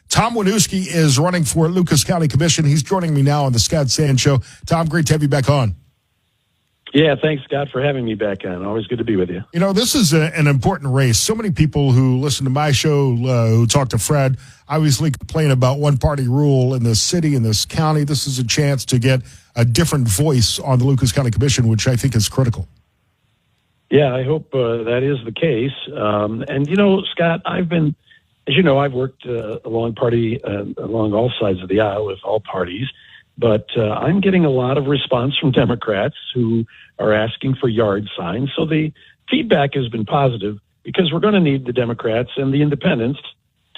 Tom Waniewski is running for Lucas County Commission. He's joining me now on the Scott Sand Show. Tom, great to have you back on. Yeah, thanks, Scott, for having me back on. Always good to be with you. You know, this is an important race. So many people who listen to my show, who talk to Fred, obviously complain about one-party rule in this city, in this county. This is a chance to get a different voice on the Lucas County Commission, which I think is critical. Yeah, I hope that is the case. And, you know, Scott, I've worked along all sides of the aisle with all parties. But I'm getting a lot of response from Democrats who are asking for yard signs. So the feedback has been positive because we're going to need the Democrats and the independents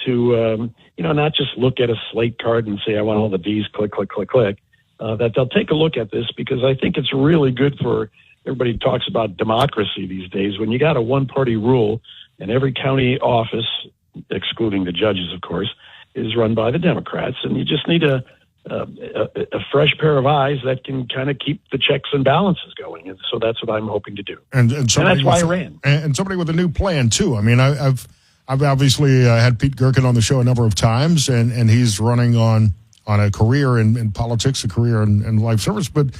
to, not just look at a slate card and say, I want all the V's, click, click, click, click, that they'll take a look at this because I think it's really good for everybody talks about democracy these days. When you got a one-party rule and every county office, excluding the judges, of course, is run by the Democrats, and you just need a fresh pair of eyes that can kind of keep the checks and balances going. And so that's what I'm hoping to do. And that's why I ran. And somebody with a new plan, too. I mean, I've obviously had Pete Gerken on the show a number of times, and he's running on a career in politics, a career in life service. But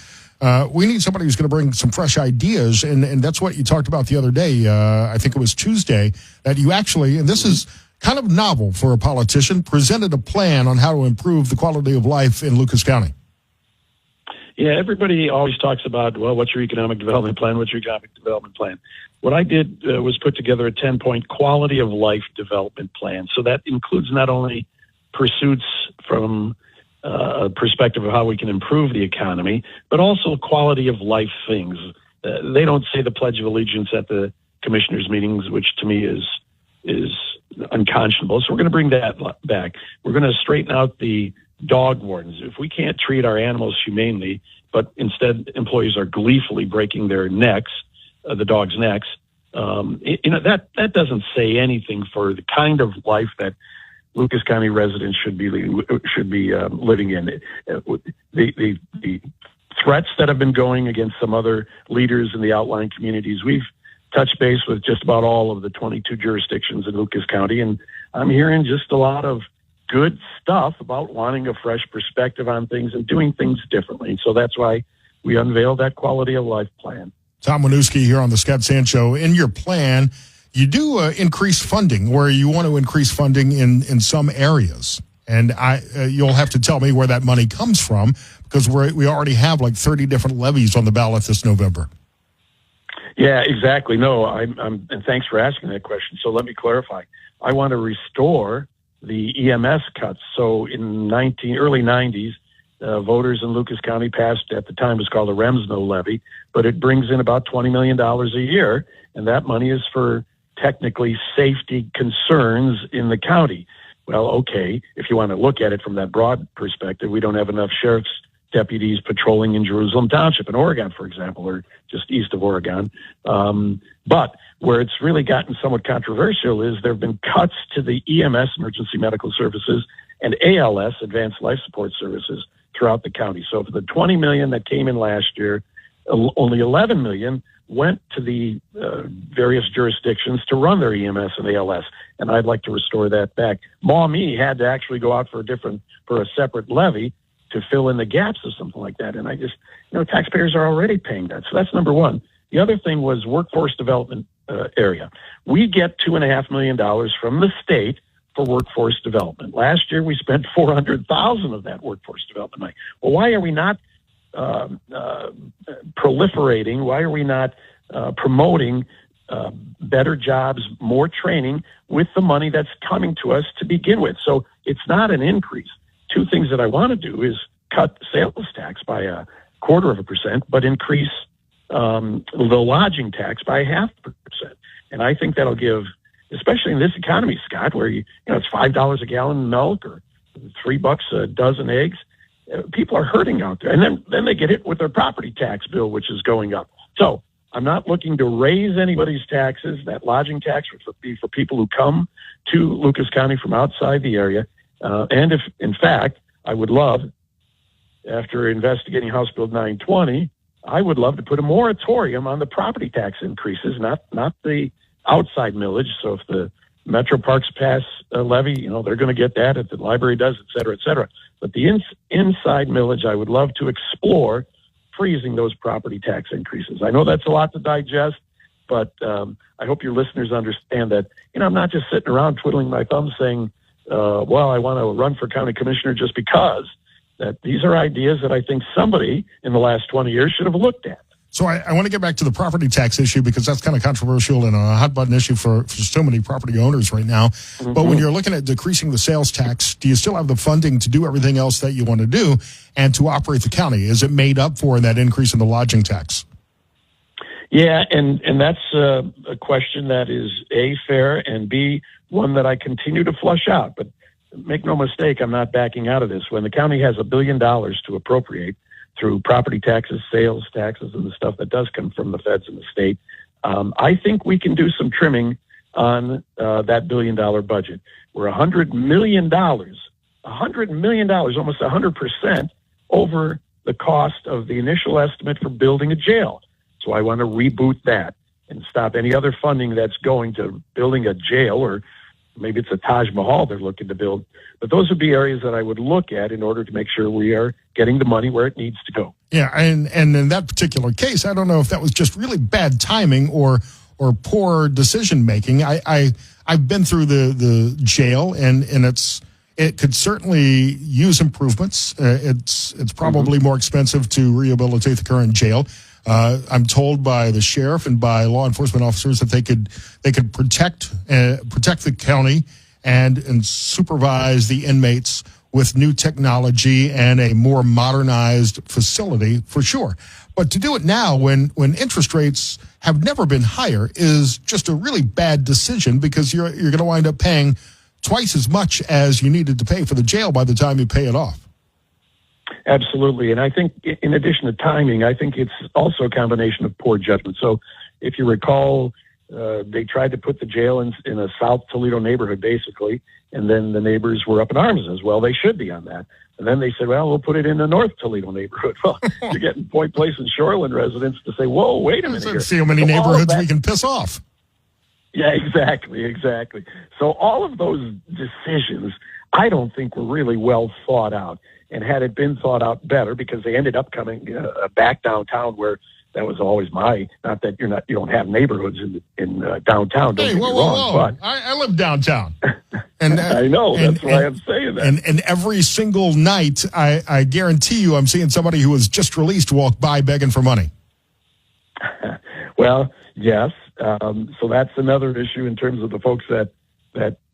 we need somebody who's going to bring some fresh ideas. And that's what you talked about the other day. I think it was Tuesday, that you actually, and this is kind of novel for a politician, presented a plan on how to improve the quality of life in Lucas County. Yeah, everybody always talks about, well, what's your economic development plan? What's your economic development plan? What I did was put together a 10-point quality of life development plan. So that includes not only pursuits from a perspective of how we can improve the economy, but also quality of life things. They don't say the Pledge of Allegiance at the commissioners' meetings, which to me is unconscionable. So we're going to bring that back. We're going to straighten out the dog wardens. If we can't treat our animals humanely, but instead employees are gleefully breaking their necks, the dogs' necks, that doesn't say anything for the kind of life that Lucas County residents should be living in. The threats that have been going against some other leaders in the outlying communities, we've touch base with just about all of the 22 jurisdictions in Lucas County, and I'm hearing just a lot of good stuff about wanting a fresh perspective on things and doing things differently. So that's why we unveiled that quality of life plan. Tom Waniewski here on the Scott Sand Show. In your plan, you do increase funding, where you want to increase funding in some areas. And you'll have to tell me where that money comes from, because we already have like 30 different levies on the ballot this November. Yeah, exactly. No, and thanks for asking that question. So let me clarify. I want to restore the EMS cuts. So in early 90s, voters in Lucas County passed, at the time it was called a REMSNO levy, but it brings in about $20 million a year, and that money is for technically safety concerns in the county. Well, okay, if you want to look at it from that broad perspective, we don't have enough sheriff's deputies patrolling in Jerusalem Township in Oregon, for example, or just east of Oregon. But where it's really gotten somewhat controversial is there have been cuts to the EMS, emergency medical services, and ALS, advanced life support services, throughout the county. So for the $20 million that came in last year, only $11 million went to the various jurisdictions to run their EMS and ALS, and I'd like to restore that back. Maumee had to actually go out for a separate levy to fill in the gaps of something like that. And I just, taxpayers are already paying that. So that's number one. The other thing was workforce development area. We get $2.5 million from the state for workforce development. Last year, we spent $400,000 of that workforce development money. Well, why are we not proliferating? Why are we not promoting better jobs, more training with the money that's coming to us to begin with? So it's not an increase. Two things that I want to do is cut sales tax by 0.25%, but increase the lodging tax by 0.5%. And I think that'll give, especially in this economy, Scott, where it's $5 a gallon of milk or $3 a dozen eggs. People are hurting out there, and then they get hit with their property tax bill, which is going up. So I'm not looking to raise anybody's taxes. That lodging tax would be for people who come to Lucas County from outside the area. And if, in fact, I would love, after investigating House Bill 920, I would love to put a moratorium on the property tax increases, not the outside millage. So if the Metro Parks Pass levy, they're going to get that if the library does, et cetera, et cetera. But the inside millage, I would love to explore freezing those property tax increases. I know that's a lot to digest, but I hope your listeners understand that, I'm not just sitting around twiddling my thumbs saying, well, I want to run for county commissioner just because. That these are ideas that I think somebody in the last 20 years should have looked at. So I want to get back to the property tax issue because that's kind of controversial and a hot button issue for so many property owners right now. Mm-hmm. But when you're looking at decreasing the sales tax, do you still have the funding to do everything else that you want to do and to operate the county? Is it made up for in that increase in the lodging tax? Yeah, and that's a question that is A, fair, and B, one that I continue to flush out. But make no mistake, I'm not backing out of this. When the county has $1 billion to appropriate through property taxes, sales taxes, and the stuff that does come from the feds and the state, I think we can do some trimming on that $1 billion budget. We're $100 million, almost 100% over the cost of the initial estimate for building a jail. So I want to reboot that and stop any other funding that's going to building a jail, or maybe it's a Taj Mahal they're looking to build. But those would be areas that I would look at in order to make sure we are getting the money where it needs to go. Yeah, and in that particular case, I don't know if that was just really bad timing or poor decision making. I've been through the jail, and it could certainly use improvements. It's probably more expensive to rehabilitate the current jail. I'm told by the sheriff and by law enforcement officers that they could protect the county and supervise the inmates with new technology and a more modernized facility for sure. But to do it now when interest rates have never been higher is just a really bad decision because you're going to wind up paying twice as much as you needed to pay for the jail by the time you pay it off. Absolutely. And I think in addition to timing, I think it's also a combination of poor judgment. So if you recall, they tried to put the jail in a South Toledo neighborhood, basically, and then the neighbors were up in arms as well. They should be on that. And then they said, well, we'll put it in the North Toledo neighborhood. Well, you're getting Point Place and Shoreland residents to say, whoa, wait a minute here. See how many neighborhoods we can piss off. Yeah, exactly. So all of those decisions, I don't think were really well thought out. And had it been thought out better, because they ended up coming back downtown, where that was always not that you don't have neighborhoods in downtown. Don't get me wrong, but I live downtown, and I know that's why I'm saying that. And every single night, I guarantee you, I'm seeing somebody who was just released walk by begging for money. Well, yes. So that's another issue in terms of the folks that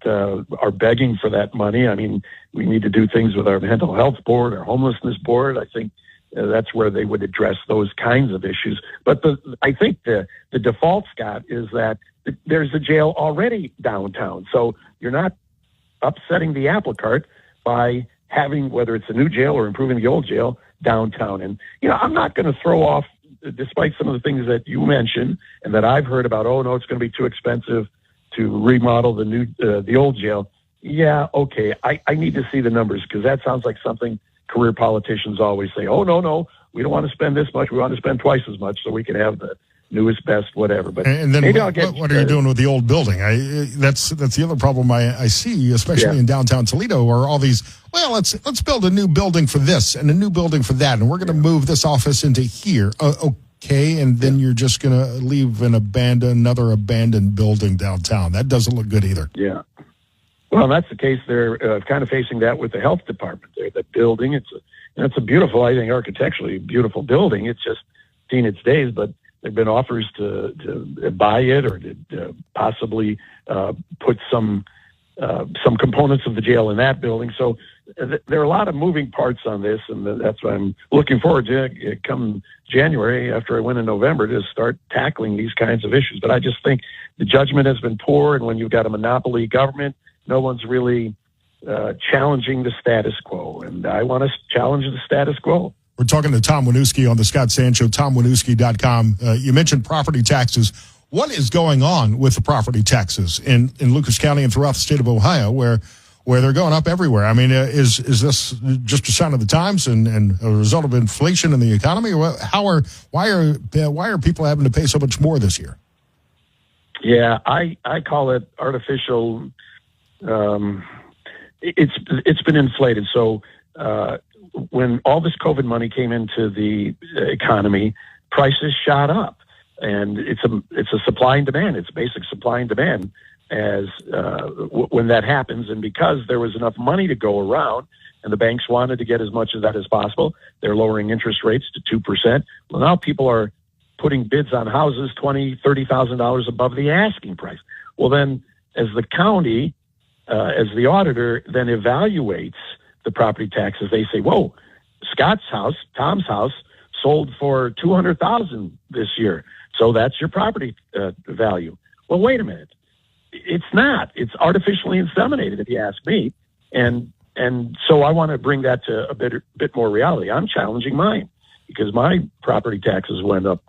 are begging for that money. I mean, we need to do things with our mental health board, our homelessness board. I think that's where they would address those kinds of issues. But I think the default, Scott, is that there's a jail already downtown. So you're not upsetting the apple cart by having, whether it's a new jail or improving the old jail, downtown. And, I'm not going to throw off, despite some of the things that you mentioned and that I've heard about, oh, no, it's going to be too expensive to remodel the old jail. Yeah, okay. I need to see the numbers, because that sounds like something career politicians always say. Oh, no, we don't want to spend this much. We want to spend twice as much so we can have the newest, best, whatever. But and then what are you doing with the old building? That's the other problem I see, especially in downtown Toledo, are all these. Well, let's build a new building for this and a new building for that, and we're going to move this office into here. Okay, and then you're just going to leave another abandoned building downtown. That doesn't look good either. Yeah. Well, that's the case. They're kind of facing that with the health department there. That building, it's a beautiful, I think, architecturally beautiful building. It's just seen its days, but there've been offers to buy it or to possibly put some components of the jail in that building. So there are a lot of moving parts on this, and that's why I'm looking forward to come January, after I win in November, to start tackling these kinds of issues. But I just think the judgment has been poor, and when you've got a monopoly government, no one's really challenging the status quo, and I want to challenge the status quo. We're talking to Tom Waniewski on the Scott Sand Show, TomWaniewski.com. You mentioned property taxes. What is going on with the property taxes in Lucas County and throughout the state of Ohio, where they're going up everywhere? I mean, is this just a sign of the times and a result of inflation in the economy? Or why are people having to pay so much more this year? Yeah, I call it artificial. It's been inflated. So when all this COVID money came into the economy, prices shot up, and it's a supply and demand. It's basic supply and demand when that happens, and because there was enough money to go around, and the banks wanted to get as much of that as possible, they're lowering interest rates to 2%. Well, now people are putting bids on houses $20,000, $30,000 above the asking price. Well, then, as the county, as the auditor, then evaluates the property taxes, they say, "Whoa, Scott's house, Tom's house, sold for $200,000 this year, so that's your property value." Well, wait a minute, it's not. It's artificially inseminated, if you ask me, and so I want to bring that to a bit more reality. I'm challenging mine because my property taxes went up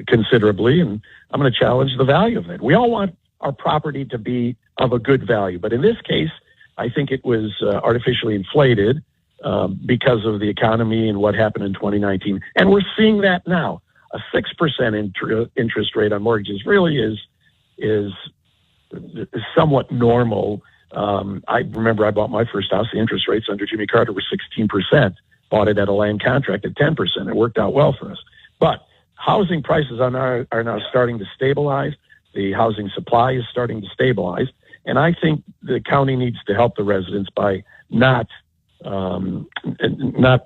considerably, and I'm going to challenge the value of it. We all want our property to be of a good value, but in this case, I think it was artificially inflated because of the economy and what happened in 2019, and we're seeing that now. A 6% interest rate on mortgages really is somewhat normal. I remember I bought my first house. The interest rates under Jimmy Carter were 16%. Bought it at a land contract at 10%. It worked out well for us. But housing prices are now starting to stabilize. The housing supply is starting to stabilize. And I think the county needs to help the residents by not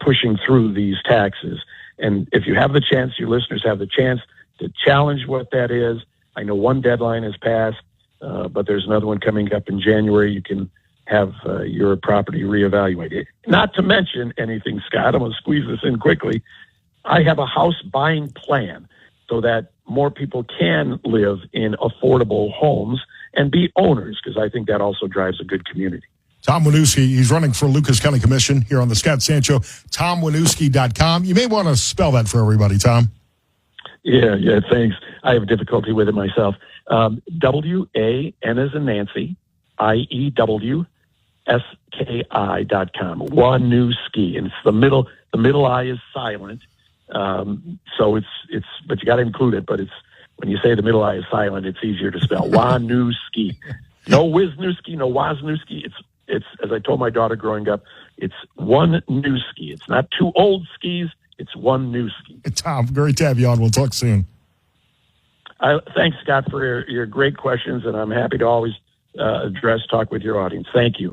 pushing through these taxes. And if you have the chance, your listeners have the chance to challenge what that is. I know one deadline has passed, but there's another one coming up in January. You can have your property reevaluated. Not to mention anything, Scott, I'm going to squeeze this in quickly. I have a house buying plan so that more people can live in affordable homes and be owners, because I think that also drives a good community. Tom Waniewski, he's running for Lucas County Commission here on the Scott Sancho. TomWaniewski.com. You may want to spell that for everybody, Tom. Yeah, thanks. I have difficulty with it myself. W-A-N as in Nancy, IEWSKI.com. Waniewski, and it's the middle I is silent. So it's but you got to include it. But it's when you say the middle I is silent, it's easier to spell. Waniewski. No Wisniewski, no Wozniewski. It's as I told my daughter growing up, it's one new ski. It's not two old skis. It's one new ski. Tom, great to have you on. We'll talk soon. Thanks, Scott, for your great questions, and I'm happy to always talk with your audience. Thank you.